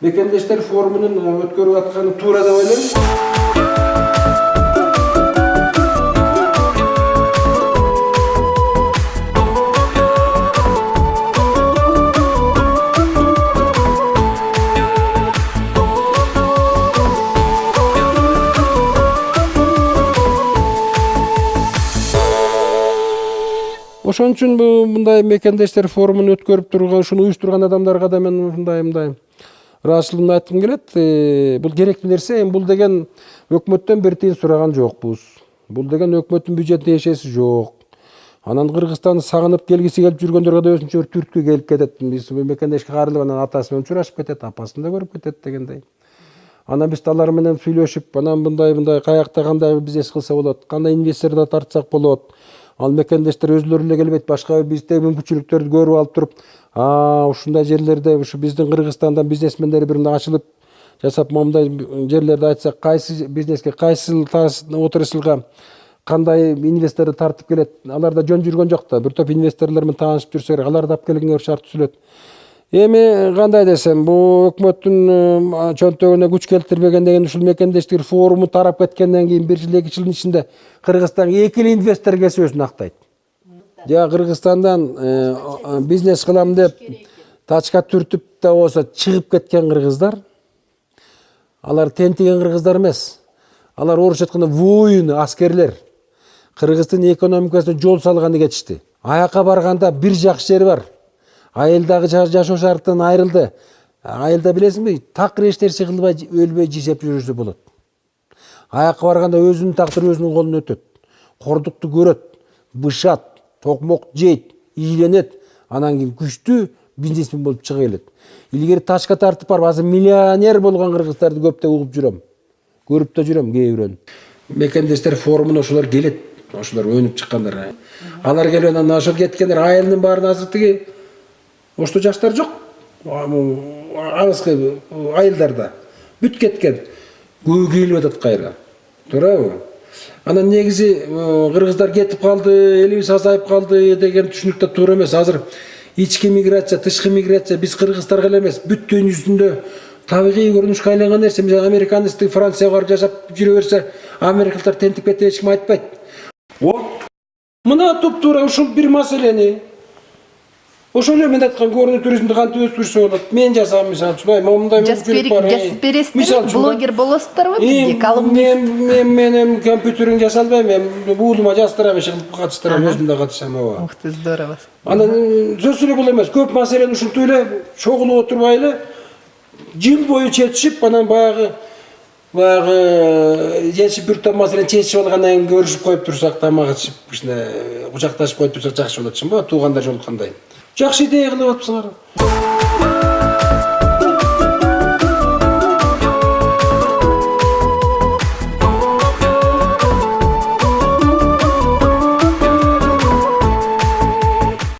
Мекендештер форумунун өткөрүп атканы туура деп ойлойм. Ошон үчүн мындай мекендештер форумун өткөрүп турган, ушуну уюштурган адамдарга да мен мындай ыраазычылыгымды айткым келет. Бул керектүү нерсе. Бул деген өкмөттөн бир тиын сураган жокпуз. Бул деген өкмөттүн бюджетине эшеси жок. Анан Кыргызстанды сагынып келгиси келип жүргөндөргө да өзүнчө бир түрткү келип кетет. Биз мекендешке кайрылып анан атасы менен учурашып кетет, апасын да көрүп кетет дегендей. Анан биз алар менен сүйлөшүп, анан мындай каякта кандай бизнес кылса болот, кандай инвесторду тартсак болот. Ал мекендештер өзлөрү эле келбейт, башка бизде мүмкүнчүлүктөрдү көрүп алып туруп, ушундай жерлерде ушу биздин Кыргызстандан бизнесмендер бир ачылып жасап, мындай жерлерди айтсак, кайсы бизнеске, кайсы отраслга кандай инвесторду тартып келет. Алар да жөн жүргөн жок да. Бир топ инвесторлор менен таанышып жүрсө керек, аларды алып келгенге шарт түзүлөт. Эми кандай десем, бул өкмөттүн чөнтөгүнө күч келтирбеген деген ушул мекендештик форуму тарап кеткенден кийин 1 жыл 2 жылдын ичинде Кыргызстанга 2 инвестор келсе өзүн актайт. Жа Кыргызстандан бизнес кылам деп тачка түртүп да болсо чыгып кеткен кыргыздар, алар тентиген кыргыздар эмес. Алар орусча айтканда воин, аскерлер. Кыргыздын экономикасына жол салганы кетишти. Аяка барганда бир жакшы жери бар. Айылдагы жашоо шартынан айрылды. Айылда билесиңби, такыр эч нерсе кылбай өлбөй жашап жүрүшү болот. Аяка барганда өзүнүн тактыры өзүнүн колуна өтөт. Кордукту көрөт, бышат, токмок жейт, ийленет. Анан кийин күчтүү бизнесмен болуп чыга келет. Илгери тачка тартып барып, азыр миллионер болгон кыргыздарды көптөп угуп жүрөм. Көрүп да жүрөм кээ бирөөнү. Мекендештер форумуна ошолор келет. Ошолор өнүп чыккандар. Алар келип анан ошол кеткендер айылдын баарын азыр тиги ошто жаштар жок. Алыскы айылдарда бүт кеткен. Көбү келип атат кайра. Туурабы? Анан негизи кыргыздар кетип калды, элибиз азайып калды деген түшүнүк да туура эмес. Азыр ички миграция, тышкы миграция биз кыргыздарга эле эмес, бүт дүйнө жүзүндө табигый көрүнүшкө айланган нерсе. Мисалы американецтер Францияга барып жашап жүрө берсе, америкалыктар тентип кетти, эч ким айтпайт. Мына туп-туура ушул бир маселени ошол эле мен айткан көрүнүк туризмди кантип өстүрүшсө болот. Мен жасагам мисалы үчүн, мындай мүмкүнчүлүк бар. Жазып бересиздер, блогер болосуздарбы бизге, колумнист? Мен компьютерин жаса албайм, мен уулума жаздырам, катыштырам, өзүм да катышам. Ух ты, здорово. Анан сөзсүз эле бул эмес, көп маселени ушинтип эле чогулуп отурбай эле жыл бою чечишип, анан баягы чечип бир топ маселени чечип алгандан кийин көрүшүп коюп турсак, тамак ичип, кичине кучакташып коюп турсак жакшы болот, чынбы? Туугандар жолуккандай. Жакшы идея кылып атыпсыңар.